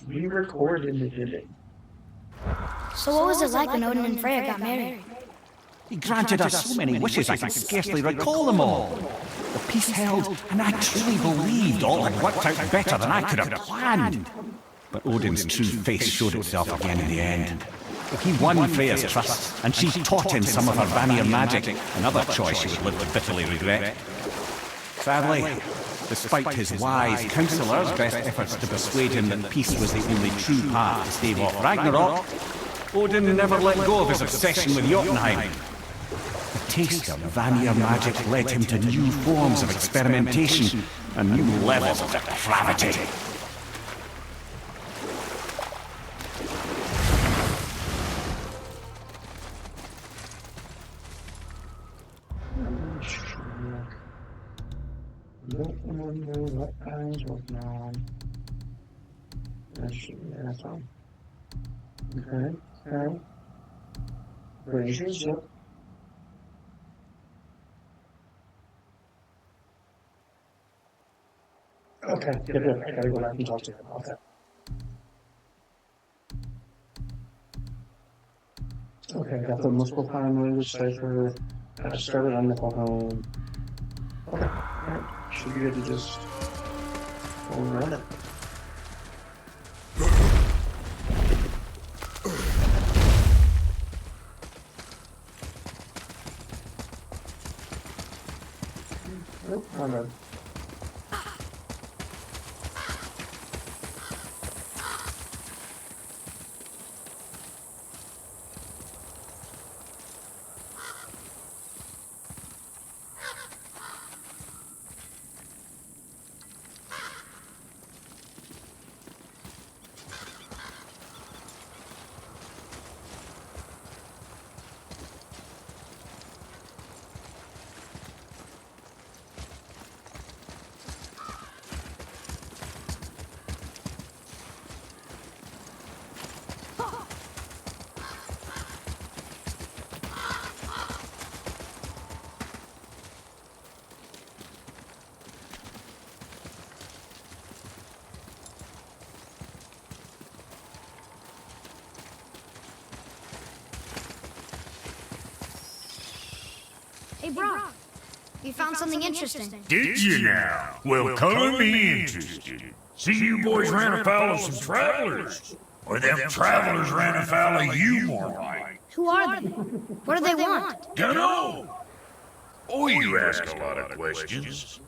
We record in the beginning. So what was it like when Odin and Freya got married? He granted us so many wishes I can scarcely recall them all. The peace held, and I truly believed all had worked out better than I could have planned. But Odin's true face showed itself again in the end. He won Freya's trust, and she taught him some of her Vanir magic, another choice she would live to bitterly regret. Sadly, despite his wise counselor's best efforts to persuade him that peace was the only true path to stave off Ragnarok, Odin never let go of his obsession with Jotunheim. The taste of Vanir magic led him to new forms of experimentation and new levels of depravity. Don't remember what I was working on. That's all. Okay. Braziers, yep. Okay, yep. I gotta go back and talk to him about that. Okay, got the multiple time language cipher. Got to start it on the home. Okay, alright. Should be good to just go and run it. Nope, not bad. Hey, Brock, you found something interesting. Did you now? Well, color me interested. See, you boys ran afoul of some travelers. Or them travelers ran afoul of you, more like. Who are they? What do they want? Dunno. Oh, you ask a lot of questions.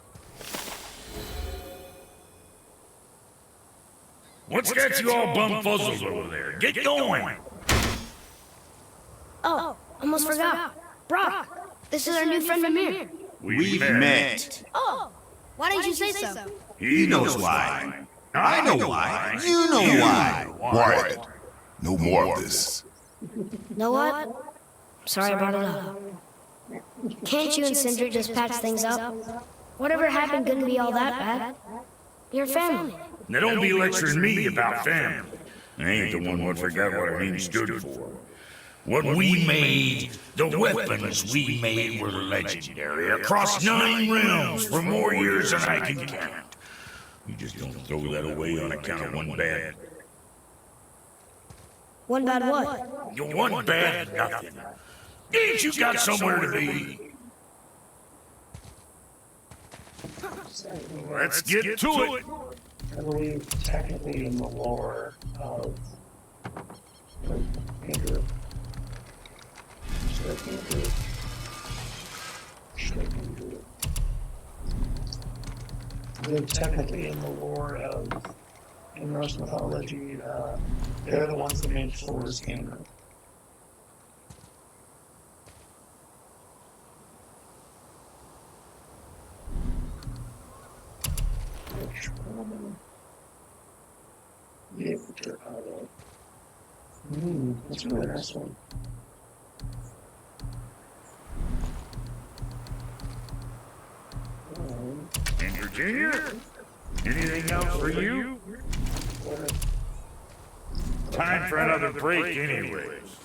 What's got you all bumfuzzled over there? Get going. Oh, almost forgot. Brock, this is our new friend Mimir. We've met. Oh, why didn't you say so? He knows why. I know why. You know why. Quiet. No more of this. Know what? Sorry I brought it up. Can't you and Sindri just patch things up? Whatever happened couldn't be all that bad. You're family. Now don't be lecturing me about family. I ain't the one what forgot what our name stood for. What we made, the weapons we made were legendary across 9 realms for more years than I can count. You just don't throw that away on account of one bad. One bad what? You one bad nothing. Ain't you got somewhere to be? Let's get to it. I believe technically in the lore of Andrew. Should I can't do it? Should I can't do it? I believe technically in the lore of in Norse mythology, they're the ones that made Thor's hammer. Which one? Yeah, that's a really nice one. And Virginia? Anything else for you? Time for another break anyways.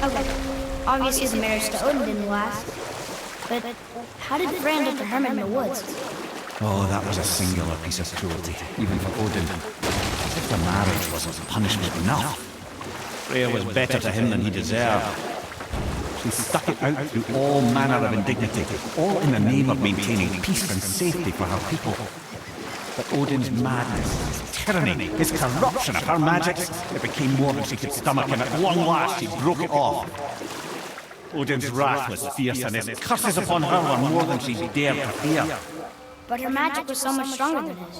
Okay, obviously the marriage to Odin didn't last. But how did Fran get the hermit in the woods? Oh, that was a singular piece of cruelty, even for Odin. As if the marriage wasn't punishment enough. Freya was better to him than he deserved. She stuck it out through all manner of indignity, all in the name of maintaining peace and safety for her people. But Odin's madness, his tyranny, his corruption of her magics, it became more than she could stomach, and at long last she broke it off. Odin's wrath was fierce, and his curses upon her were more than she dared to fear. But her magic was so much stronger than his.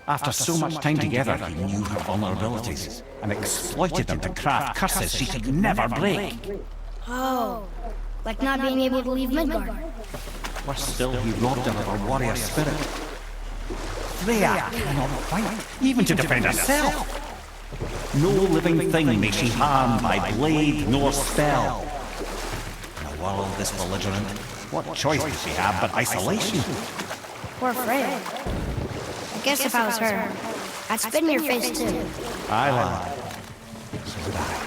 After so much time together, he knew her vulnerabilities and exploited them to craft curses she could never break. Oh, like not being able to leave Midgard. Worse still, he robbed her of her warrior spirit. Freya cannot fight, even to defend herself. No living thing may she harm by blade nor spell. In a world this belligerent, what choice does she have but isolation? Poor Freya. I guess if I was her, I'd spit in your face too. I lied. So did I.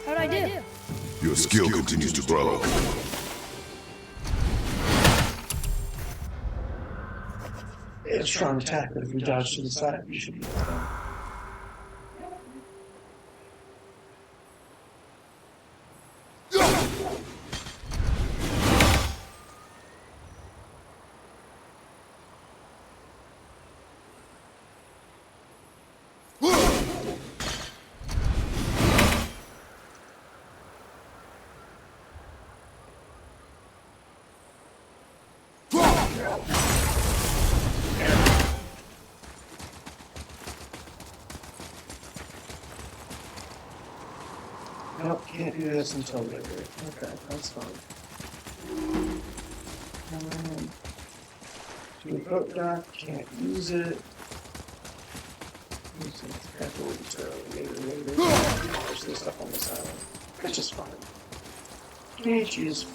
How'd I do? Your skill continues to grow. It's a strong attack, but if you dodge to the side, you should be fine. Nope, can't do this until later. Okay, that's fine. Do a boat dock, can't use it. Use it to later. There's this stuff on this island. That's just fine. Can't use.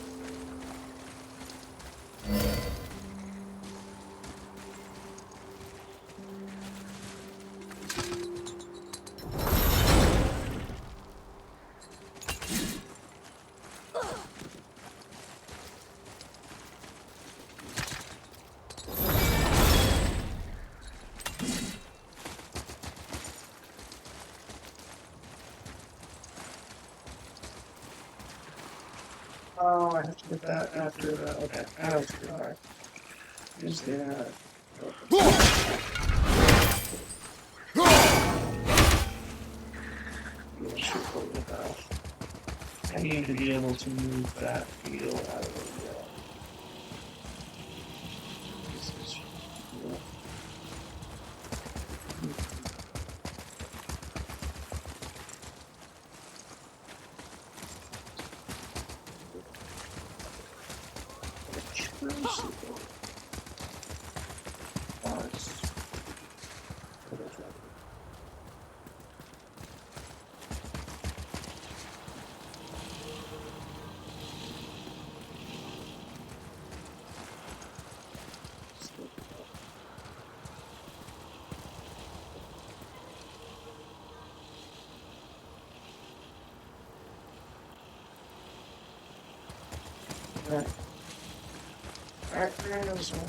Oh, I have to get that after that. Okay, I know what you're doing. Use that. Shoot over the valve. I need to be able to move that wheel out of the wheel. This is. Alright. Alright, we're gonna go this way.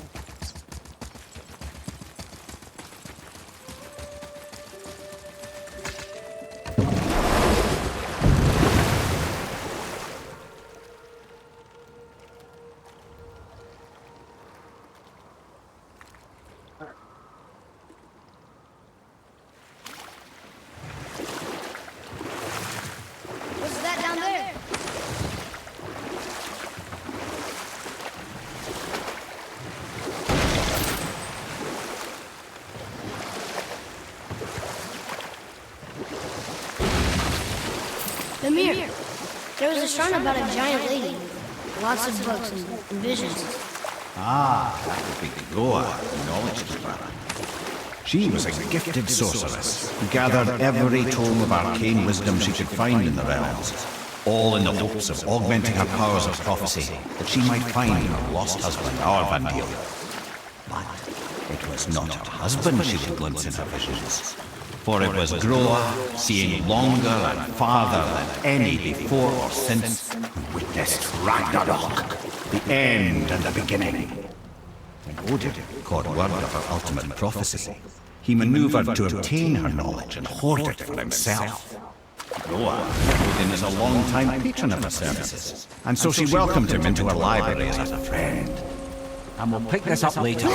What's that down there? Amir, there was a shrine about a giant lady. Lots of books and visions. Ah, that would be Goa, the knowledge brother. She was a gifted sorceress who gathered every tome of arcane wisdom she could find in the realms, all in the hopes of augmenting her powers of prophecy, that she might find her lost husband, Arvandil. But it was not her husband she would glimpse in her visions, for it was Groa, seeing longer and farther than any before or since, who witnessed Ragnarok, the end and the beginning. When Odin caught word of her ultimate prophecy, he maneuvered to obtain her knowledge and hoard it for himself. Groa, Odin is a long-time patron of her services, and so she welcomed him into her library as a friend. And we'll pick this up later.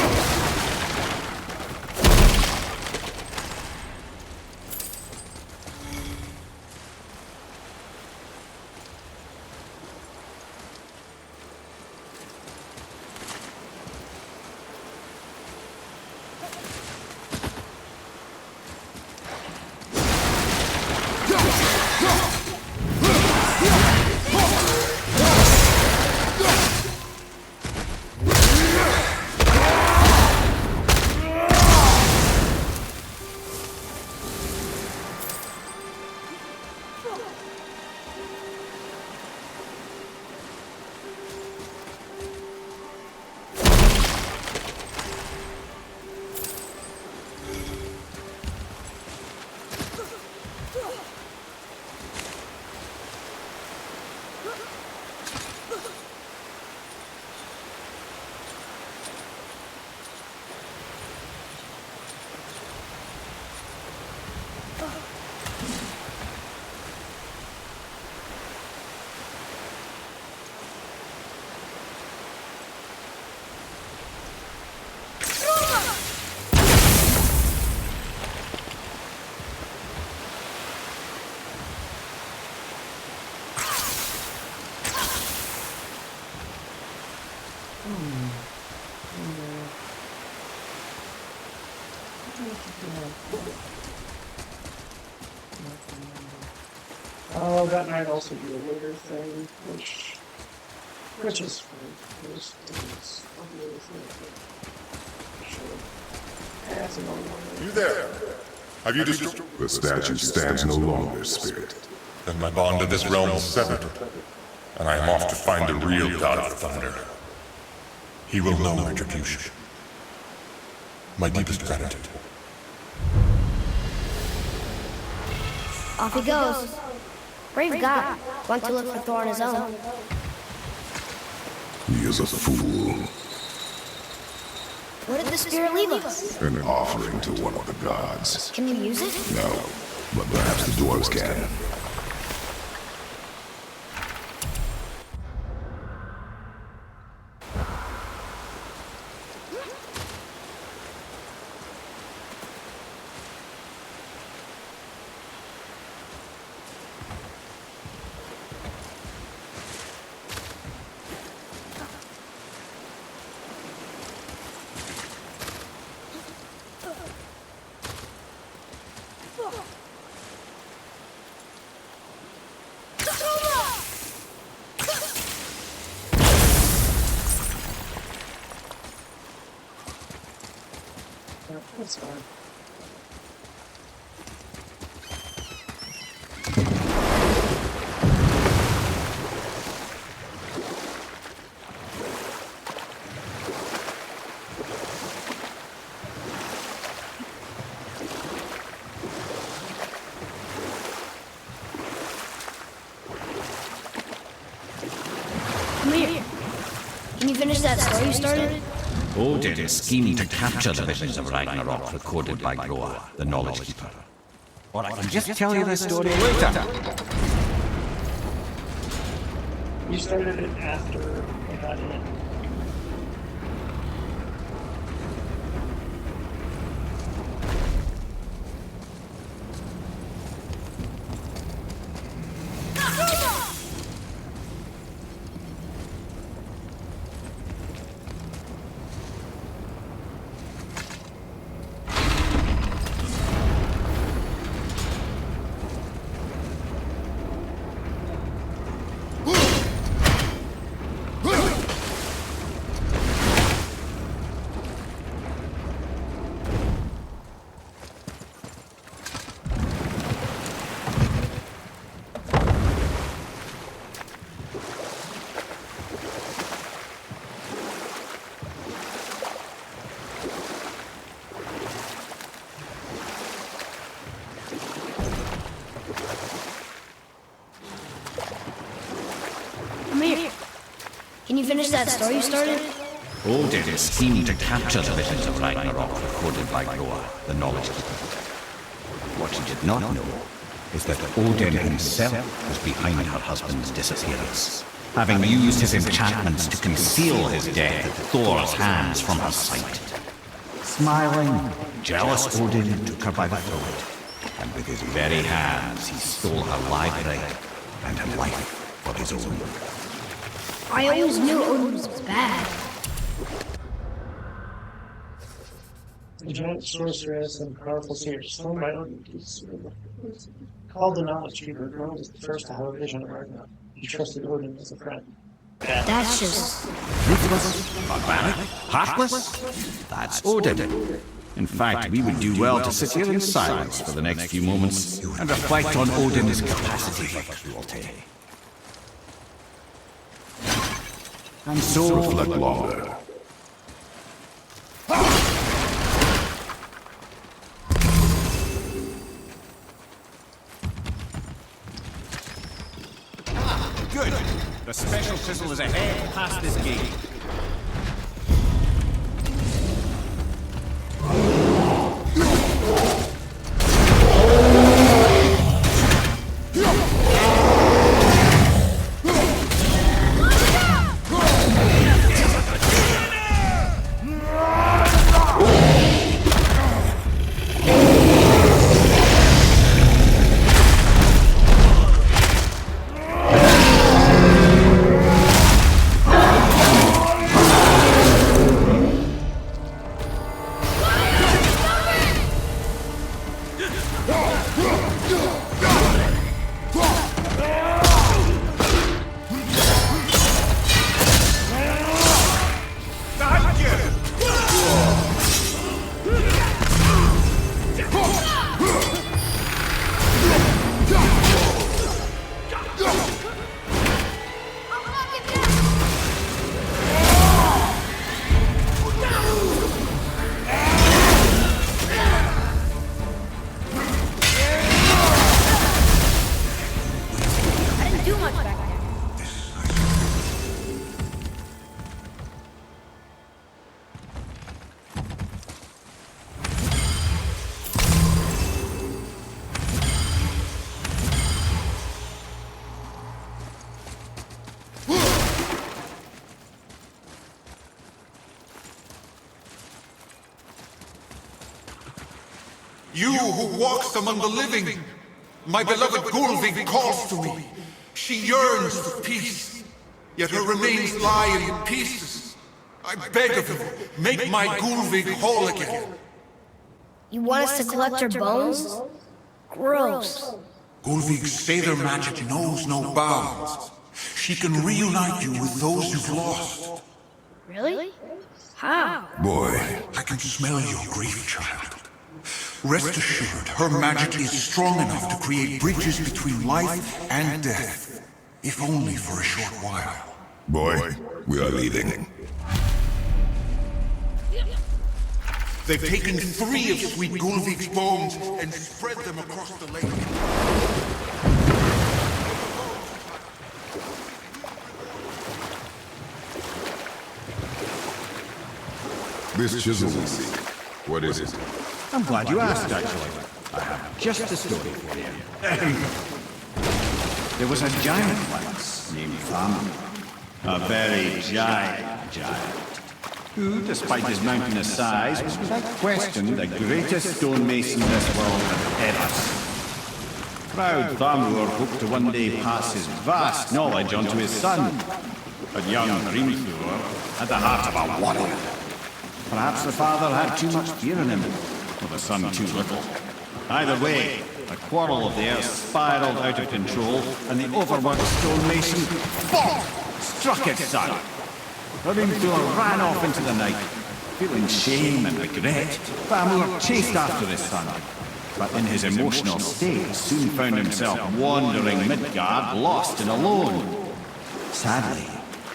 Oh, that might also be a later thing, which is fine. It's a later thing. Sure. That's another one. You there? Have you destroyed? The statue stands no longer, Spirit. Then my bond to this realm is severed, and I am off to find the real God of Thunder. He will know retribution. My deepest gratitude. Off he goes. Brave guy. Went to look for Thor on his own. He is a fool. What did the spirit leave us? An offering to one of the gods. Can you use it? No, but perhaps the dwarves can. That's fine. Come here. Can you finish that story you started? Odin schemed to capture the visions of Ragnarok recorded by Groa, the Knowledge Keeper. Or I can just tell you the story later. You started it after I got in. Come here. Can you finish that story you started? Odin schemed to capture the visions of Ragnarok recorded by Groa, the Knowledge Keeper. What she did not know is that Odin himself was behind her husband's disappearance, having used his enchantments to conceal his death at Thor's hands from her sight. Smiling, jealous Odin took her by the throat, and with his very hands he stole her library and her life for his own. I always knew Odin was bad. The giant sorceress and powerful seers, slain by Odin, called the Knowledge Keeper, Groa was the first to have a vision of Ragnarok. He trusted Odin as a friend. That's just... Ruthless, barbaric, heartless? That's Odin. In fact, we would do well to sit here in silence for the next few moments and reflect on Odin's capacity for cruelty. And so, Reflect longer. good. The special chisel is ahead past this gate. You who walks among the living, my beloved Gulvig calls to me. She yearns for peace, yet her remains lie in pieces. I beg of you, make my Gulvig whole again. You want us to collect her bones? Gross. Gulvig's Seidr magic knows no bounds. She can reunite you with those you've lost. Really? How? Boy, I can smell your grief, child. Rest assured, her magic is strong enough to create bridges between life and death, if only for a short while. boy, we are leaving. They've taken 3 of Sweet Gulvig's bones and spread them across the lake. This chisel we see, what is it? I'm glad you asked, actually. I have just a story for you. There was a giant once named Thamur. A very giant, who, despite his mountainous size, was without question the greatest stonemason this world had ever seen. Proud Thamur hoped to one day pass his vast knowledge on to his son. But young Hrimthur had the heart of a warrior. Perhaps the father had too much fear in him, or the son too little. Either way, the quarrel of the earth spiraled out of control, and the overworked stonemason struck its son. Hrimthur ran off into the night. Feeling shame and regret, Thamur chased after his son. But in his emotional state, soon found himself wandering Midgard, lost and alone. Sadly,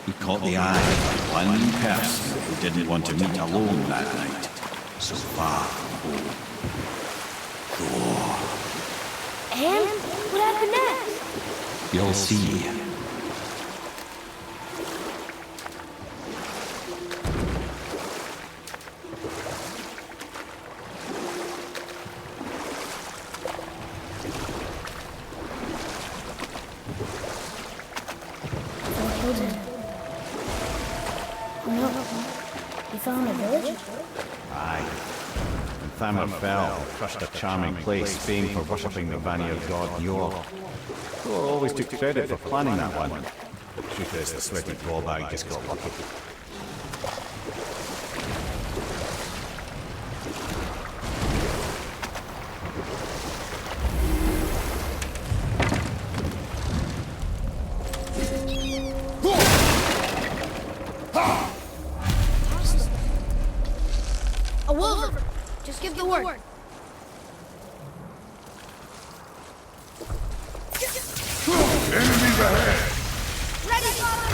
he caught the eye of one person who didn't want to meet alone that night. So far from home. Thor. And what happened next? You'll see. No. You found a village? Aye. And Thamur fell, crushed a charming place famed for worshipping the Vanir god Njord. Thor always took credit for planning that one. The truth is, the sweaty brawbag just got lucky. A wolf! Just give the word. Enemies ahead! Ready, father!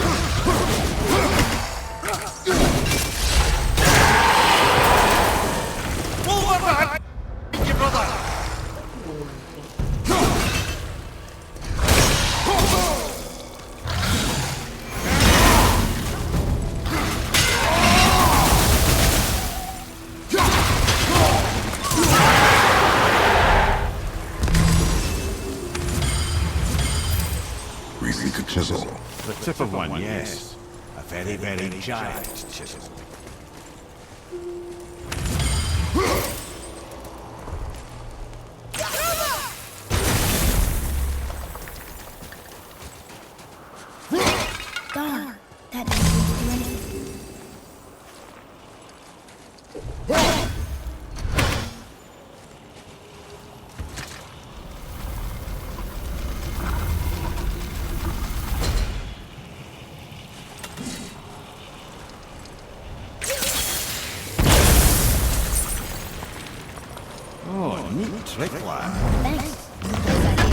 We seek a chisel. The tip of one, yes. A very, very giant chisel. Darn, that didn't do anything. Oh, neat trick, lad. Thanks. Good idea.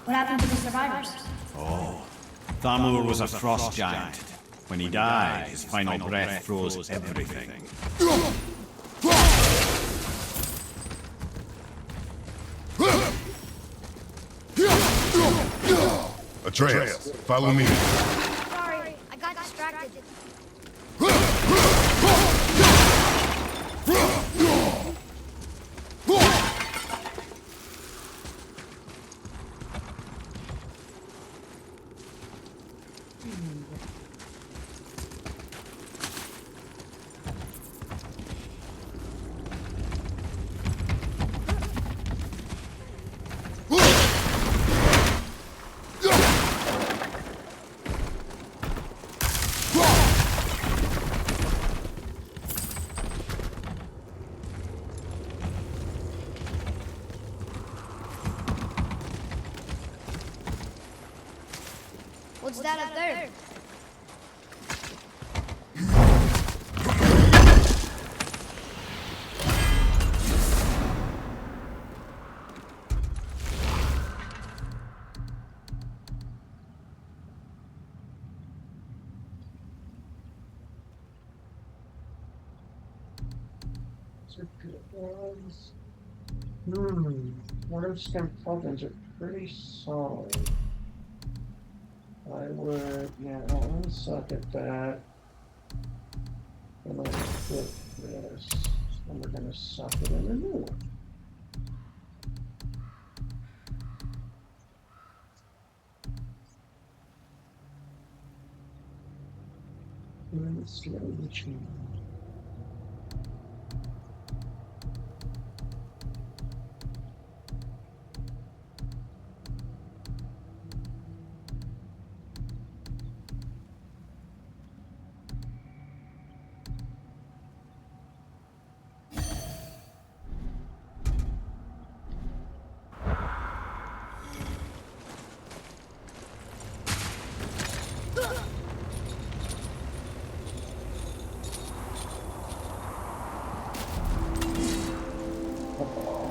What happened to the survivors? Thamur was a frost giant. When he died, his final breath froze everything. Atreus, follow me. Sorry, I got distracted. What's that up there? Water stem plugins are pretty solid. I would, yeah, I'll unsuck at that. And I'll put this. And we're gonna suck it in the new one. And let's slowly change.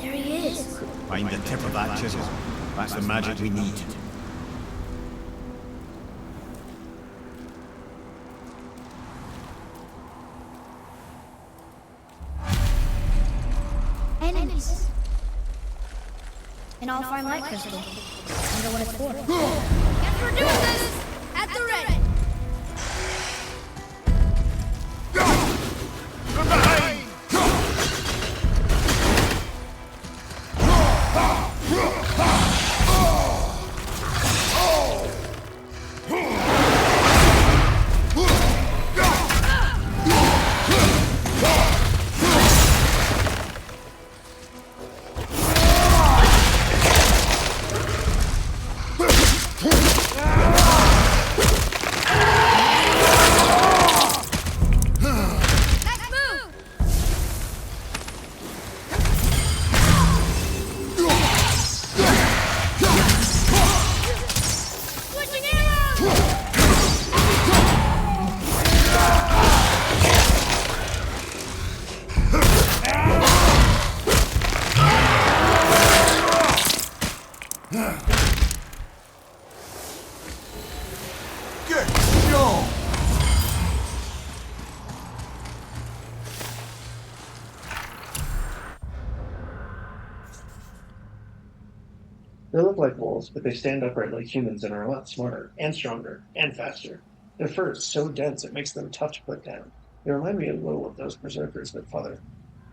There he is. Find the tip of that chisel. That's the magic we need. Enemies. An all-fine light crystal. Wonder what it's for. Guess we're doing this at the ready. They look like wolves, but they stand upright like humans and are a lot smarter, and stronger, and faster. Their fur is so dense it makes them tough to put down. They remind me a little of those berserkers that Father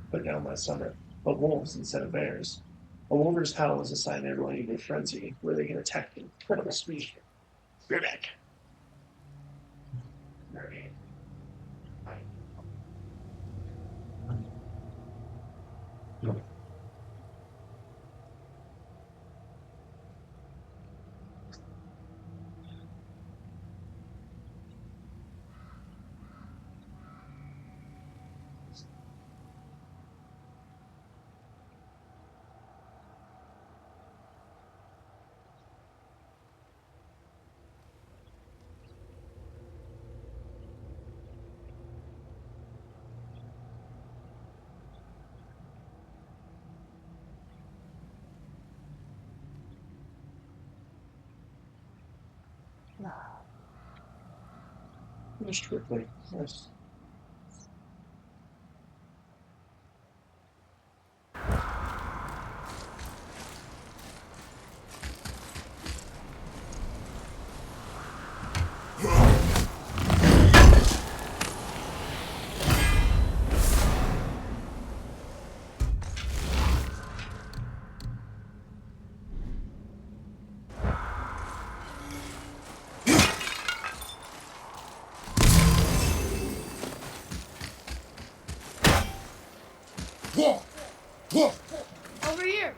put down last summer, but wolves instead of bears. A wolver's howl is a sign everyone in a frenzy, where they can attack in incredible speed. Be back. Alright. Just quickly. Yes. Over here.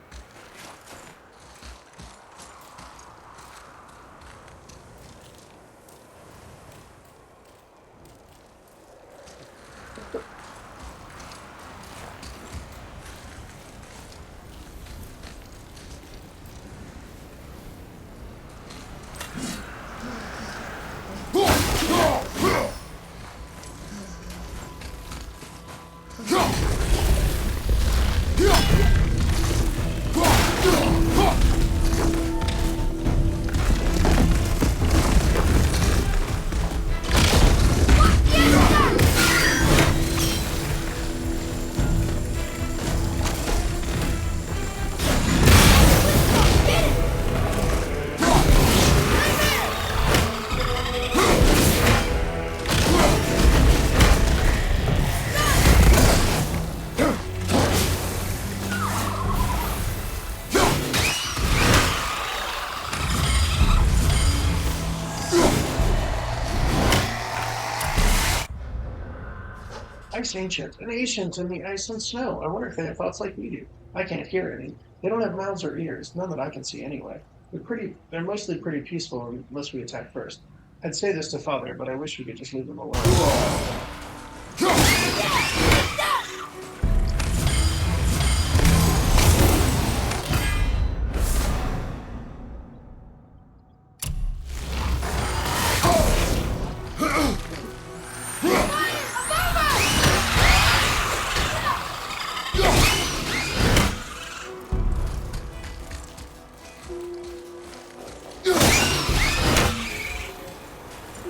Ice ancient, an ancient in the ice and snow. I wonder if they have thoughts like we do. I can't hear any. They don't have mouths or ears, none that I can see anyway. They're mostly pretty peaceful unless we attack first. I'd say this to Father, but I wish we could just leave them alone.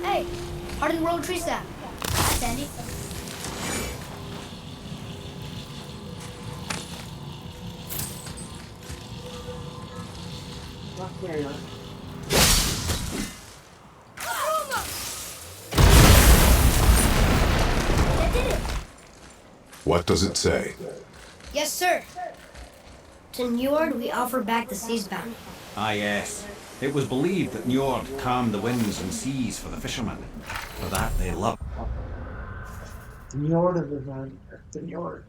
Hey, Hardened World Tree Staff. Sandy? Not clear yet. What does it say? Yes, sir. To Njord, we offer back the seas bounty. Ah, yes. It was believed that Njord calmed the winds and seas for the fishermen. For that they loved. The Njord of the Njord.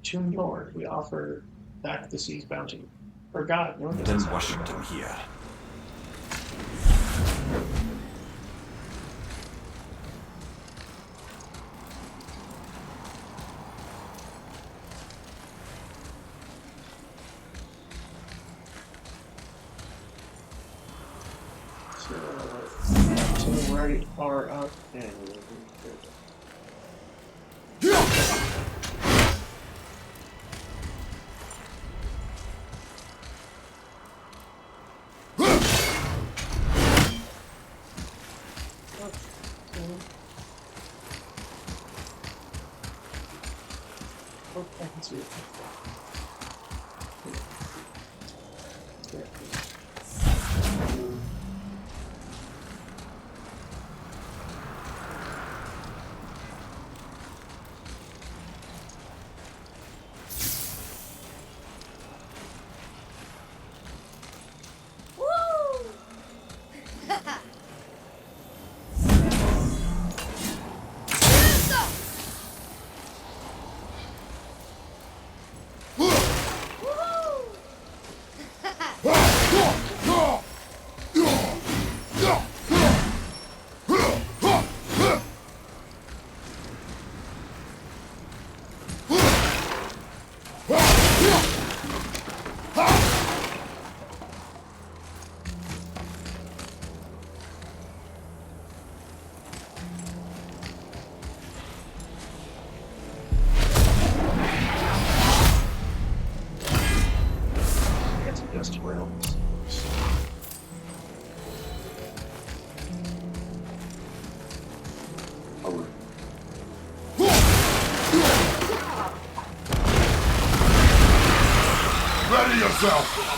To Njord, we offer back the sea's bounty. For God, Njord doesn't and say worshipped that. him here. To the right are up and oh, I can see it. Dusty Realms. Oh. Ready yourself!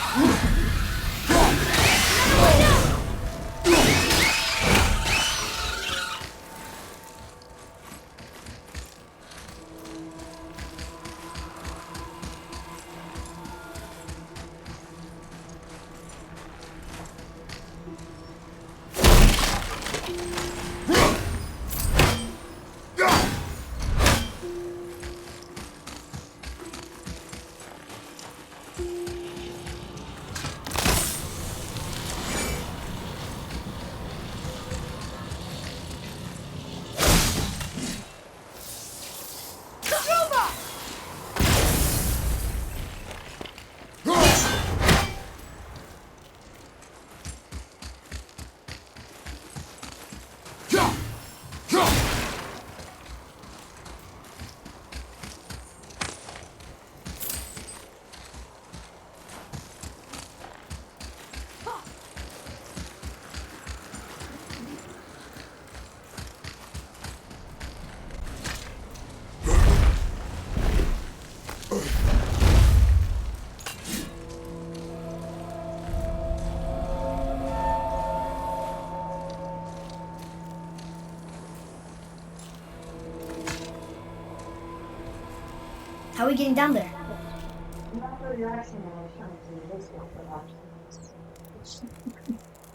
How are we getting down there?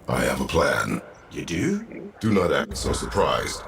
I have a plan. You do? Do not act so surprised.